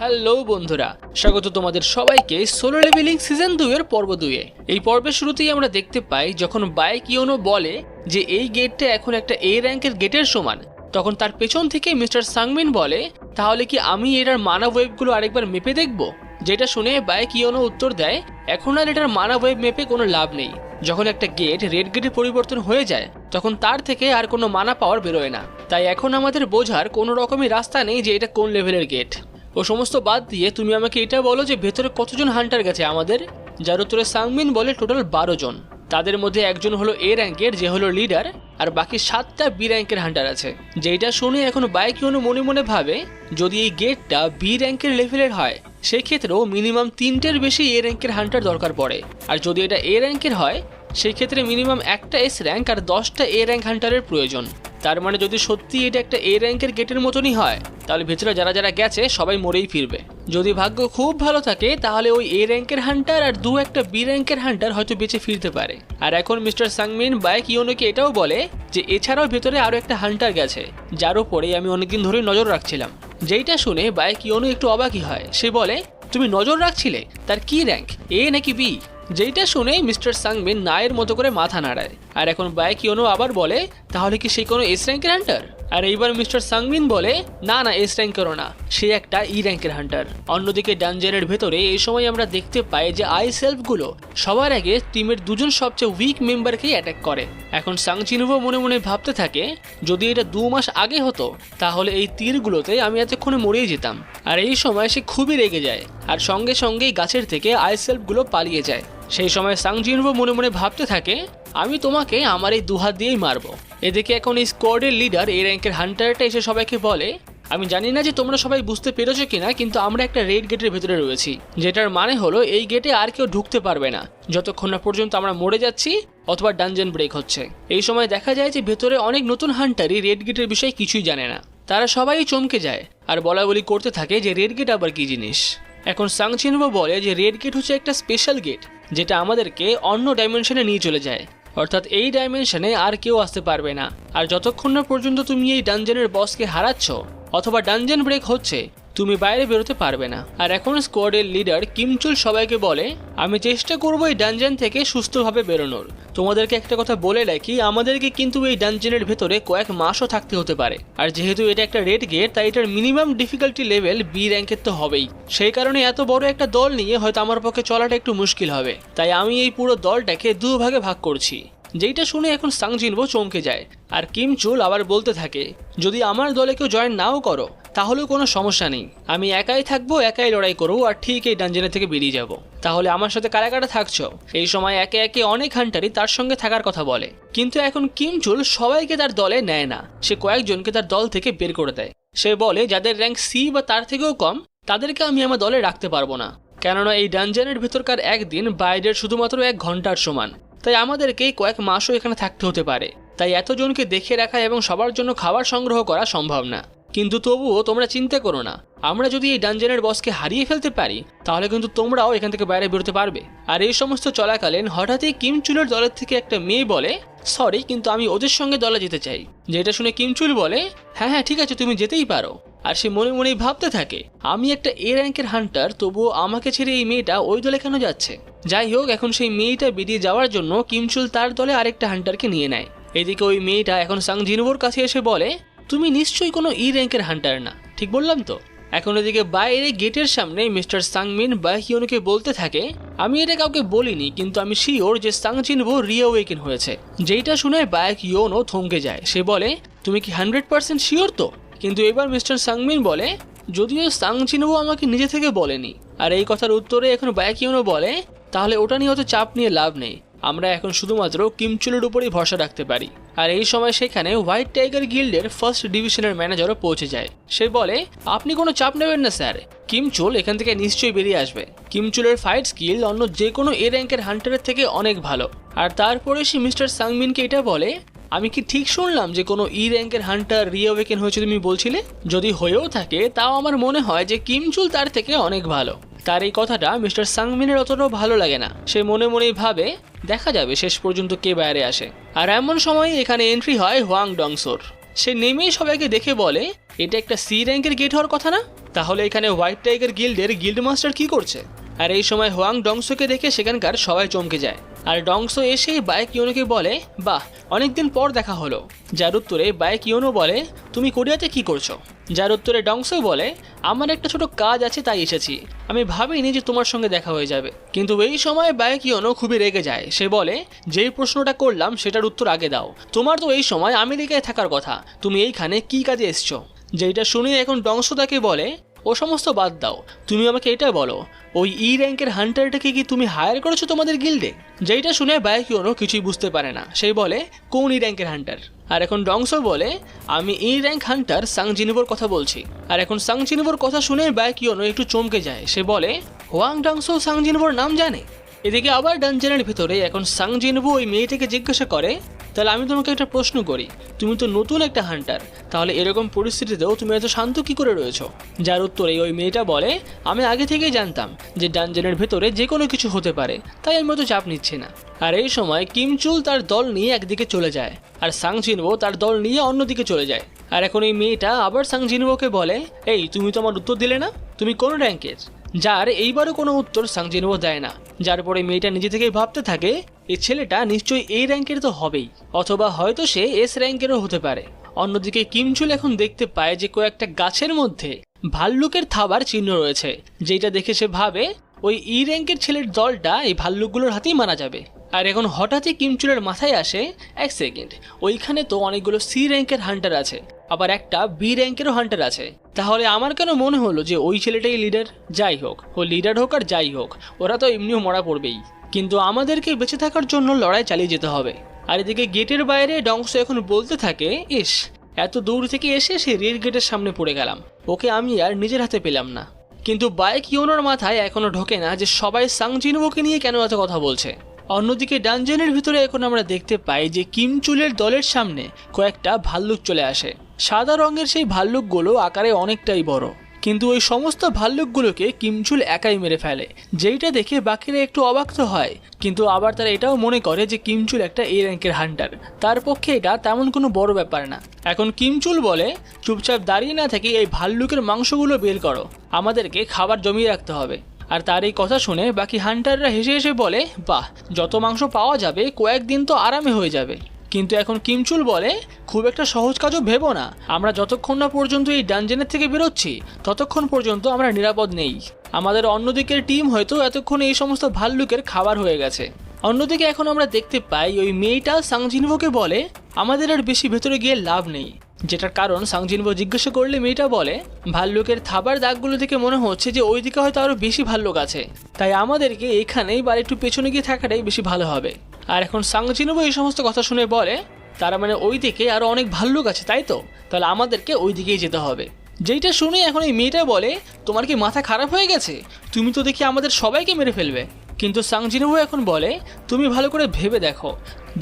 Hello বন্ধুরা, স্বাগত তোমাদের সবাইকে সোলো লেভেলিং সিজন 2 এর পর্ব 2 এ। এই পর্বের শুরুতেই আমরা দেখতে পাই যখন বায়কিয়োনো বলে যে এই গেটটা এখন একটা এ র্যাঙ্কের গেটের সমান, তখন তার পেছন থেকে মিস্টার সাংমিন বলে তাহলে কি আমি এটার মানা ওয়েবগুলো আরেকবার মেপে দেখব। যেটা শুনে বায়কিয়োনো উত্তর দেয় এখন আর এটার মানা ওয়েব মেপে কোনো লাভ নেই। যখন একটা গেট রেড গেটে পরিবর্তন হয়ে যায় তখন তার থেকে আর কোনো মানা পাওয়ার বেরোয় না। তাই এখন আমাদের বোঝার কোনো রকমই রাস্তা নেই যে এটা কোন লেভেলের গেট। ও সমস্ত বাদ দিয়ে তুমি আমাকে এটা বলো যে ভেতরে কতজন হান্টার গেছে আমাদের। যার উত্তরে সাংমিন বলে টোটাল 12 জন। তাদের মধ্যে একজন হলো এ র্যাঙ্কের যে হলো লিডার, আর বাকি 7টা বি র্যাঙ্কের হান্টার আছে। যেটা শুনে এখন বায়কিয়োনো মনে মনে ভাবে যদি এই গেটটা বি র্যাঙ্কের লেভেলের হয় সেই ক্ষেত্রেও মিনিমাম 3টের বেশি এ র্যাঙ্কের হান্টার দরকার পড়ে, আর যদি এটা এ র্যাঙ্কের হয় সেই ক্ষেত্রে মিনিমাম একটা এস র্যাঙ্ক আর 10টা এ র্যাঙ্ক হান্টারের প্রয়োজন। তার মানে যদি সত্যি এটা একটা এ র্যাঙ্কের গেটের মতনই হয় তাহলে ভেতরে যারা যারা গেছে সবাই মরেই ফিরবে। যদি ভাগ্য খুব ভালো থাকে তাহলে ওই এ র্যাঙ্কের হান্টার আর একটা বি র্যাঙ্কের হান্টার হয়তো বেঁচে ফিরতে পারে। আর এখন মিস্টার সাংমিন বায়কিয়োনোকে এটাও বলে যে এছাড়াও ভেতরে আরও একটা হান্টার গেছে যার উপরে আমি অনেকদিন ধরে নজর রাখছিলাম। যেইটা শুনে বায়কিয়োনো একটু অবাকই হয়। সে বলে তুমি নজর রাখছিলে, তার কি র্যাঙ্ক, এ নাকি বি? যেইটা শুনে মিস্টার সাংমিন নায়ের মতো করে মাথা নাড়ায়। আর এখন বায়কিয়োনো আবার বলে তাহলে কি সে কোনো এস র্যাঙ্কের হান্টার? আর এইবার মিস্টার সাংমিন বলে না না, এস র্যাঙ্কেরও না, সে একটা ই র্যাঙ্কের হান্টার। অন্যদিকে ডানজেনের ভেতরে এই সময় আমরা দেখতে পাই যে আই সেলফগুলো সবার আগে টিমের দুজন সবচেয়ে উইক মেম্বারকেই অ্যাটাক করে। এখন সাংচিনভো মনে মনে ভাবতে থাকে যদি এটা 2 মাস আগে হতো তাহলে এই তীরগুলোতে আমি এতক্ষণে মরেই যেতাম। আর এই সময় সে খুবই রেগে যায় আর সঙ্গে সঙ্গেই গাছের থেকে আই সেলফগুলো পালিয়ে যায়। সেই সময় সাংজিনভো মনে মনে ভাবতে থাকে আমি তোমাকে আমার এই 2 হাত দিয়েই মারবো। এদিকে এখন এই স্কোয়াডের লিডার এ র্যাঙ্কের হান্টারটা এসে সবাইকে বলে আমি জানি না যে তোমরা সবাই বুঝতে পেরেছো কিনা, কিন্তু আমরা একটা রেড গেটের ভেতরে রয়েছি, যেটার মানে হলো এই গেটে আর কেউ ঢুকতে পারবে না যতক্ষণ না পর্যন্ত আমরা মরে যাচ্ছি অথবা ডানজেন ব্রেক হচ্ছে। এই সময় দেখা যায় যে ভেতরে অনেক নতুন হান্টারই রেড গেটের বিষয়ে কিছুই জানে না। তারা সবাই চমকে যায় আর বলা বলি করতে থাকে যে রেড গেট আবার কি জিনিস। এখন সাংচিনভো বলে যে রেড গেট হচ্ছে একটা স্পেশাল গেট যেটা আমাদেরকে অন্য ডাইমেনশনে নিয়ে চলে যায়, অর্থাৎ এই ডাইমেনশনে আর কেউ আসতে পারবে না। আর যতক্ষণ না পর্যন্ত তুমি এই ডানজেনের বসকে হারাচ্ছ অথবা ডানজেন ব্রেক হচ্ছে তুমি বাইরে বেরোতে পারবে না। আর এখন স্কোয়াডের লিডার কিমচুল সবাইকে বলে আমি চেষ্টা করবো এই ডানজেন থেকে সুস্থভাবে বেরোনোর। তোমাদেরকে একটা কথা বলে রাখি, আমাদেরকে কিন্তু এই ডানজেনের ভেতরে কয়েক মাসও থাকতে হতে পারে। আর যেহেতু এটা একটা রেড গেট তাই এটার মিনিমাম ডিফিকাল্টি লেভেল বি র্যাঙ্কের তো হবেই। সেই কারণে এত বড় একটা দল নিয়ে হয়তো আমার পক্ষে চলাটা একটু মুশকিল হবে, তাই আমি এই পুরো দলটাকে 2 ভাগে ভাগ করছি। যেইটা শুনে এখন সাংজিনভো চমকে যায় আর কিমচুল আবার বলতে থাকে যদি আমার দলে কেউ জয়েন নাও করো তাহলেও কোনো সমস্যা নেই, আমি একাই থাকবো, একাই লড়াই করবো আর ঠিক এই ডানজেনের থেকে বেরিয়ে যাব। তাহলে আমার সাথে কারা কারা থাকছো? এই সময় একে একে অনেক হান্টারই তার সঙ্গে থাকার কথা বলে, কিন্তু এখন কিমচুল সবাইকে তার দলে নেয় না, সে কয়েকজনকে তার দল থেকে বের করে দেয়। সে বলে যাদের র্যাঙ্ক সি বা তার থেকেও কম তাদেরকে আমি আমার দলে রাখতে পারবো না, কেননা এই ডানজেনের ভেতরকার একদিন বাইরের শুধুমাত্র 1 ঘন্টার সমান, তাই আমাদেরকে কয়েক মাসও এখানে থাকতে হতে পারে। তাই এতজনকে দেখে রাখা এবং সবার জন্য খাবার সংগ্রহ করা সম্ভব না। কিন্তু তবুও তোমরা চিন্তা করো না, আমরা যদি এই ডানজেনের বসকে হারিয়ে ফেলতে পারি তাহলে কিন্তু তোমরাও এখান থেকে বাইরে বেরোতে পারবে। আর এই সমস্ত চলাকালীন হঠাৎই কিমচুলের দলের থেকে একটা মেয়ে বলে সরি, কিন্তু আমি ওদের সঙ্গে দলে যেতে চাই। যেটা শুনে কিমচুল বলে হ্যাঁ হ্যাঁ ঠিক আছে, তুমি যেতেই পারো। আর সে মনে মনেই ভাবতে থাকে আমি একটা এ র্যাঙ্কের হান্টার, তবুও আমাকে ছেড়ে এই মেয়েটা ওই দলে কেন যাচ্ছে। যাই হোক, এখন সেই মেয়েটা বেরিয়ে যাওয়ার জন্য কিমচুল তার দলে আরেকটা হান্টারকে নিয়ে নেয়। এদিকে ওই মেয়েটা এখন সাংজিনভোর কাছে এসে বলে তুমি নিশ্চয়ই কোনো ই র্যাঙ্কের হান্টার না, ঠিক বললাম তো? এখন এদিকে বাইরে গেটের সামনে মিস্টার সাংমিন বায়কিয়োনোকে বলতে থাকে আমি এটা কাউকে বলিনি, কিন্তু আমি শিওর যে সাংজিনভো রিঅ্যাওয়েকেন হয়েছে। যেইটা শুনে বায়কিয়োনো থমকে যায়। সে বলে তুমি কি 100% শিওর তো? কিন্তু এবার মিস্টার সাংমিন বলে যদিও সাংজিনভো আমাকে নিজে থেকে বলেনি। আর এই কথার উত্তরে এখন বায়কিয়োনো বলে তাহলে ওটা নিয়ে অত চাপ নিয়ে লাভ নেই, আমরা এখন শুধুমাত্র কিমচুলের উপরেই ভরসা রাখতে পারি। আর এই সময় সেখানে হোয়াইট টাইগার গিল্ডের 1st ডিভিশনের ম্যানেজারও পৌঁছে যায়। সে বলে আপনি কোনো চাপ নেবেন না স্যার, কিমচুল এখান থেকে নিশ্চয়ই বেরিয়ে আসবে। কিমচুলের ফাইট স্কিল অন্য যে কোনো এ র্যাঙ্কের হান্টারের থেকে অনেক ভালো। আর তারপরে সে মিস্টার সাংমিনকে এটা বলে আমি কি ঠিক শুনলাম যে কোনো ই র্যাঙ্কের হান্টার রিঅ্যাওয়েকেন হয়েছে তুমি বলছিলে? যদি হয়েও থাকে তাও আমার মনে হয় যে কিমচুল তার থেকে অনেক ভালো। তার এই কথাটা মিস্টার সাংমিনের অতটাও ভালো লাগে না। সে মনে মনেই ভাবে দেখা যাবে শেষ পর্যন্ত কে বাইরে আসে। আর এমন সময় এখানে এন্ট্রি হয় হোয়াং ডংসোর। সে নেমেই সবাইকে দেখে বলে এটা একটা সি র্যাঙ্কের গেট হওয়ার কথা না? তাহলে এখানে হোয়াইট টাইগার গিল্ডের গিল্ড মাস্টার কি করছে? আর এই সময় হোয়াং ডংসোকে দেখে সেখানকার সবাই চমকে যায়। আর ডংসো এসেই বাই কিওনোকে বলে, বাহ, অনেকদিন পর দেখা হলো। যার উত্তরে বাই কিওনো বলে, তুমি কোরিয়াতে কি করছো? যার উত্তরে ডংসো বলে, আমার একটা ছোট কাজ আছে তাই এসেছি, আমি ভাবিনি যে তোমার সঙ্গে দেখা হয়ে যাবে। কিন্তু এই সময় বাই কিওনো খুবই রেগে যায়। সে বলে, যেই প্রশ্নটা করলাম সেটার উত্তর আগে দাও। তোমার তো এই সময় আমেরিকায় থাকার কথা, তুমি এইখানে কি কাজে এসছো? যেটা শুনে এখন ডংসো তাকে বলে, ও সমস্ত বাদ দাও, তুমি আমাকে এটা বলো, ওই ই র্যাঙ্কের হান্টারটাকে কি তুমি হায়ার করেছো তোমাদের গিল্ডে? যেটা শুনে বাই কিওনো কিছুই বুঝতে পারে না। সে বলে, কোন ই র্যাঙ্কের হান্টার? আর এখন ডংসো বলে, আমি ই র্যাঙ্ক হান্টার সাং জিনবোর কথা বলছি। আর এখন সাং জিনবোর কথা শুনে বাই কিওনো একটু চমকে যায়। সে বলে, হোয়াং ডংসো সাং জিনবোর নাম জানে? এদিকে আবার ডানজনের ভিতরে এখন সাং জিনবো ওই মেয়েটাকে জিজ্ঞাসা করে, তাহলে আমি তোমাকে একটা প্রশ্ন করি, তুমি তো নতুন একটা হান্টার, তাহলে এরকম পরিস্থিতিতেও তুমি এত শান্ত কি করে রয়েছো? যার উত্তরে ওই মেয়েটা বলে, আমি আগে থেকেই জানতাম যে ডানজনের ভেতরে যে কোনো কিছু হতে পারে, তাই আমি অত চাপ নিচ্ছি না। আর এই সময় কিমচুল তার দল নিয়ে একদিকে চলে যায়, আর সাং জিনবো তার দল নিয়ে অন্যদিকে চলে যায়। আর এখন এই মেয়েটা আবার সাং জিনবোকে বলে, এই তুমি তো আমার উত্তর দিলে না, তুমি কোন র্যাঙ্কের? যার এইবারও কোনো উত্তর সাং জিনবো দেয় না। যার পরে মেয়েটা নিজে থেকেই ভাবতে থাকে, এই ছেলেটা নিশ্চয়ই এই র্যাঙ্কের তো হবেই, অথবা হয়তো সে এস র্যাঙ্কেরও হতে পারে। অন্যদিকে কিমচুল এখন দেখতে পায় যে কয়েকটা গাছের মধ্যে ভাল্লুকের থাবার চিহ্ন রয়েছে, যেটা দেখে সে ভাবে ওই ই র্যাঙ্কের ছেলের দলটা এই ভাল্লুকগুলোর হাতেই মারা যাবে। আর এখন হঠাৎই কিমচুলের মাথায় আসে, এক সেকেন্ড, ওইখানে তো অনেকগুলো সি র্যাঙ্কের হান্টার আছে, আবার একটা বি র্যাঙ্কেরও হান্টার আছে, তাহলে আমার কেন মনে হলো যে ওই ছেলেটাই লিডার? যাই হোক, ও লিডার হোক আর যাই হোক, ওরা তো এমনিও মরা পড়বেই, কিন্তু আমাদেরকে বেঁচে থাকার জন্য লড়াই চালিয়ে যেতে হবে। আর এদিকে গেটের বাইরে ডংসো এখন বলতে থাকে, ইস, এত দূর থেকে এসে সে রেল গেটের সামনে পড়ে গেলাম, ওকে আমি আর নিজের হাতে পেলাম না। কিন্তু বাই কিওনোর মাথায় এখনো ঢোকে না যে সবাই সাং জিনবোকে নিয়ে কেন এত কথা বলছে। অন্যদিকে ডানজনের ভিতরে এখন আমরা দেখতে পাই যে কিমচুলের দলের সামনে কয়েকটা ভাল্লুক চলে আসে। সাদা রঙের সেই ভাল্লুকগুলো আকারে অনেকটাই বড়, কিন্তু ওই সমস্ত ভাল্লুকগুলোকে কিমচুল একাই মেরে ফেলে, যেইটা দেখে বাকিরা একটু অবাক তো হয়, কিন্তু আবার তারা এটাও মনে করে যে কিমচুল একটা এ র্যাঙ্কের হান্টার, তার পক্ষে এটা তেমন কোনো বড় ব্যাপার না। এখন কিমচুল বলে, চুপচাপ দাঁড়িয়ে না থেকে এই ভাল্লুকের মাংসগুলো বের করো, আমাদেরকে খাবার জমিয়ে রাখতে হবে। আর তার এই কথা শুনে বাকি হান্টাররা হেসে হেসে বলে, বাহ, যত মাংস পাওয়া যাবে কয়েকদিন তো আরামে হয়ে যাবে। কিন্তু এখন কিমচুল বলে, খুব একটা সহজ কাজও ভেবো না, আমরা যতক্ষণ না পর্যন্ত এই ডানজেনের থেকে বেরোচ্ছি ততক্ষণ পর্যন্ত আমরা নিরাপদ নেই। আমাদের অন্যদিকের টিম হয়তো এতক্ষণে এই সমস্ত ভাল্লুকের খাবার হয়ে গেছে। অন্যদিকে এখন আমরা দেখতে পাই ওই মেয়েটা সাং জিনবোকে বলে, আমাদের আর বেশি ভেতরে গিয়ে লাভ নেই, যেটার কারণ সাং জিনবো জিজ্ঞাসা করলে মেয়েটা বলে, ভাল্লুকের থাবার দাগগুলো থেকে মনে হচ্ছে যে ওইদিকে হয়তো আরো বেশি ভাল্লুক আছে, তাই আমাদেরকে এখানেই বা একটু পেছনে গিয়ে থাকাটাই বেশি ভালো হবে। আর এখন সাং জিনবো এই সমস্ত কথা শুনে বলে, তারা মানে ওই দিকে আরো অনেক ভাল্লুক আছে তাই তো, তাহলে আমাদেরকে ওই দিকেই যেতে হবে। যেইটা শুনে এখন এই মেয়েটা বলে, তোমার কি মাথা খারাপ হয়ে গেছে? তুমি তো দেখি আমাদের সবাইকে মেরে ফেলবে। কিন্তু সাং জিনবো এখন বলে, তুমি ভালো করে ভেবে দেখো,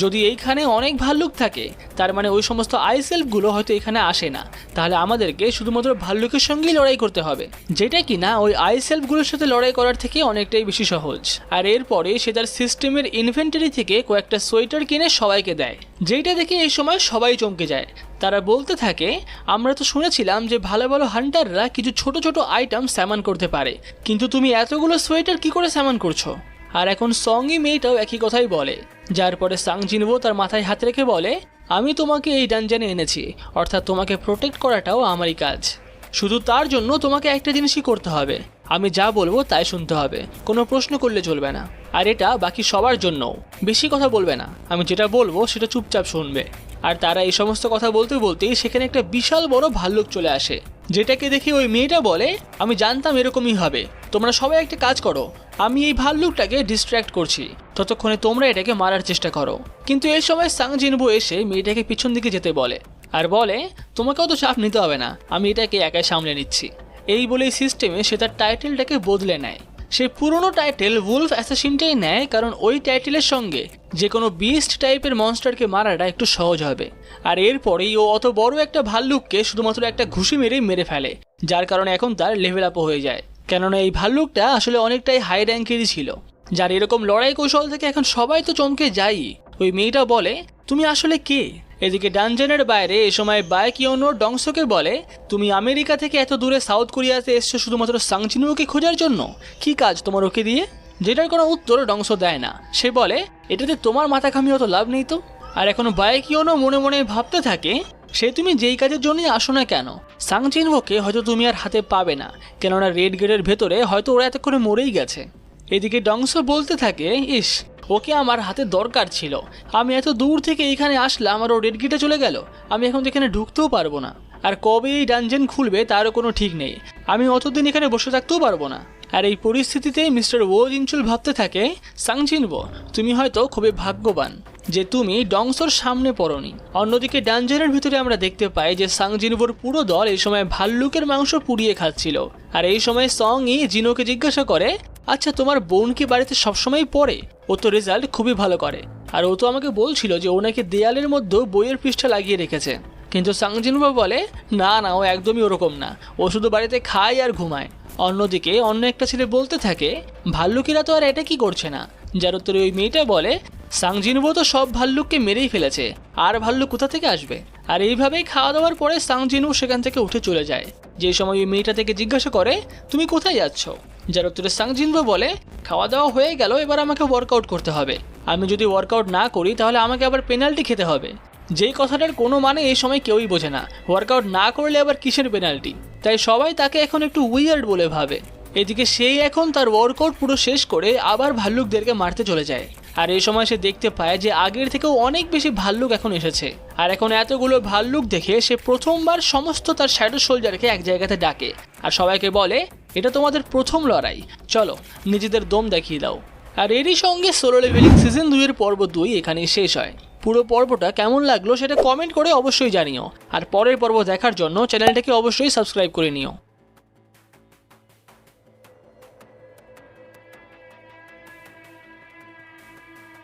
যদি এইখানে অনেক ভাল্লুক থাকে তার মানে ওই সমস্ত আইসেলফগুলো হয়তো এখানে আসে না, তাহলে আমাদেরকে শুধুমাত্র ভাল্লুকের সঙ্গেই লড়াই করতে হবে, যেটা কিনা ওই আইসেলফগুলোর সাথে লড়াই করার থেকে অনেকটাই বেশি সহজ। আর এরপরে সে তার সিস্টেমের ইনভেন্টারি থেকে কয়েকটা সোয়েটার কিনে সবাইকে দেয়, যেটা দেখে এই সময় সবাই চমকে যায়। তারা বলতে থাকে, আমরা তো শুনেছিলাম যে ভালো ভালো হান্টাররা কিছু ছোট ছোট আইটেম স্যামান করতে পারে, কিন্তু তুমি এতগুলো সোয়েটার কি করে স্যামান করছো? আর এখন সঙ্গী মেয়েটাও একই কথাই বলে, যার পরে সাং জিনবো তার মাথায় হাত রেখে বলে, আমি তোমাকে এই ডানজানে এনেছি, অর্থাৎ তোমাকে প্রোটেক্ট করাটাও আমারই কাজ, শুধু তার জন্য তোমাকে একটা জিনিসই করতে হবে, আমি যা বলবো তাই শুনতে হবে, কোনো প্রশ্ন করলে চলবে না। আর এটা বাকি সবার জন্যও, বেশি কথা বলবে না, আমি যেটা বলবো সেটা চুপচাপ শুনবে। আর তারা এই সমস্ত কথা বলতে বলতেই সেখানে একটা বিশাল বড় ভাল্লুক চলে আসে, যেটাকে দেখে ওই মেয়েটা বলে, আমি জানতাম এরকমই হবে, তোমরা সবাই একটা কাজ করো, আমি এই ভাল্লুকটাকে ডিস্ট্র্যাক্ট করছি, ততক্ষণে তোমরা এটাকে মারার চেষ্টা করো। কিন্তু এই সময় সাং জিনবো এসে মেয়েটাকে পিছন দিকে যেতে বলে, আর বলে, তোমাকেও তো চাপ নিতে হবে না, আমি এটাকে একাই সামলে নিচ্ছি। এই বলে সিস্টেমে সে তার টাইটেলটাকে বদলে নেয়, সে পুরনো টাইটেল উলফ অ্যাসাসিনটাই নেয়, কারণ ওই টাইটেলের সঙ্গে যে কোনো বিস্ট টাইপের মনস্টারকে মারাটা একটু সহজ হবে। আর এরপরেই ও অত বড় একটা ভাল্লুককে শুধুমাত্র একটা ঘুষি মেরেই মেরে ফেলে, যার কারণে এখন তার লেভেল আপও হয়ে যায়, কেননা এই ভাল্লুকটা আসলে অনেকটাই হাই র্যাঙ্কেরই ছিল, যার এরকম লড়াই কৌশল থেকে এখন সবাই তো চমকে যায়। ওই মেয়েটা বলে তুমি আসলে কে। এদিকে ডানজনের বাইরে এ সময় বায়কিওনো ডংসোকে বলে তুমি আমেরিকা থেকে এত দূরে সাউথ কোরিয়াতে এসছো শুধুমাত্র সাংজিনুকে খোঁজার জন্য, কি কাজ তোমার ওকে দিয়ে? যেটার কোনো উত্তর ডংসো দেয় না। সে বলে এটাতে তোমার মাথা ঘামি অত লাভ নেই তো। আর এখন বায়কিওনো মনে মনে ভাবতে থাকে সে তুমি যেই কাজের জন্যই আসো না কেন, সাংজিনভোকে হয়তো তুমি আর হাতে পাবে না, কেননা রেড গেটের ভেতরে হয়তো ওরা এতক্ষণে মরেই গেছে। এদিকে ডংসো বলতে থাকে ইস, ওকে আমার হাতে দরকার ছিল, আমি এত দূর থেকে এইখানে আসলাম আর ও রেড গেটে চলে গেল, আমি এখন তো এখানে ঢুকতেও পারবো না, আর কবে এই ডানজেন খুলবে তারও কোনো ঠিক নেই, আমি অতদিন এখানে বসে থাকতেও পারবো না। আর এই পরিস্থিতিতে মিস্টার ও জিনচুল ভাবতে থাকে সাংজিনভো তুমি হয়তো খুবই ভাগ্যবান যে তুমি ডংসোর সামনে পড়নি। অন্যদিকে ডানজেনের ভিতরে আমরা দেখতে পাই যে সাংজিনভোর পুরো দল এই সময় ভাল্লুকের মাংস পুড়িয়ে খাচ্ছিল। আর এই সময় সং ই জিনোকে জিজ্ঞাসা করে আচ্ছা তোমার বোন কি বাড়িতে সবসময় পড়ে? ও তো রেজাল্ট খুবই ভালো করে, আর ও তো আমাকে বলছিল যে ও নাকি দেয়ালের মধ্যে বইয়ের পৃষ্ঠা লাগিয়ে রেখেছে। কিন্তু সাংজিনভো বলে না না, ও একদমই ওরকম না, ও শুধু বাড়িতে খায় আর ঘুমায়। অন্যদিকে অন্য একটা ছেলে বলতে থাকে ভাল্লুকিরা তো আর এটা কি করছে না, যার উত্তরে ওই মেয়েটা বলে সাংজিনভো তো সব ভাল্লুককে মেরেই ফেলেছে, আর ভাল্লুক কোথা থেকে আসবে। আর এইভাবেই খাওয়া দাওয়ার পরে সাংজিনভো সেখান থেকে উঠে চলে যায়। যে সময় ওই মেয়েটা থেকে জিজ্ঞাসা করে তুমি কোথায় যাচ্ছ, যার উত্তরে সাংজিনভো বলে খাওয়া দাওয়া হয়ে গেল, এবার আমাকে ওয়ার্কআউট করতে হবে, আমি যদি ওয়ার্কআউট না করি তাহলে আমাকে আবার পেনাল্টি খেতে হবে। যেই কথাটার কোনো মানে এই সময় কেউই বোঝে না, ওয়ার্কআউট না করলে আবার কিসের পেনাল্টি, তাই সবাই তাকে এখন একটু উইয়ার্ড বলে ভাবে। এদিকে সেই এখন তার ওয়ার্কআউট পুরো শেষ করে আবার ভাল্লুকদেরকে মারতে চলে যায়। আর এই সময় সে দেখতে পায় যে আগের থেকেও অনেক বেশি ভাল্লুক এখন এসেছে। আর এখন এতগুলো ভাল্লুক দেখে সে প্রথমবার সমস্ত তার শ্যাডো সোলজারকে এক জায়গাতে ডাকে আর সবাইকে বলে এটা তোমাদের প্রথম লড়াই, চলো নিজেদের দম দেখিয়ে দাও। আর এরই সঙ্গে সোলো লেভেলিং সিজন 2 এর পর্ব 2 এখানেই শেষ হয়। পুরো পর্বটা কেমন লাগলো সেটা কমেন্ট করে অবশ্যই জানিও, আর পরের পর্ব দেখার জন্য চ্যানেলটাকে অবশ্যই সাবস্ক্রাইব করে নিও।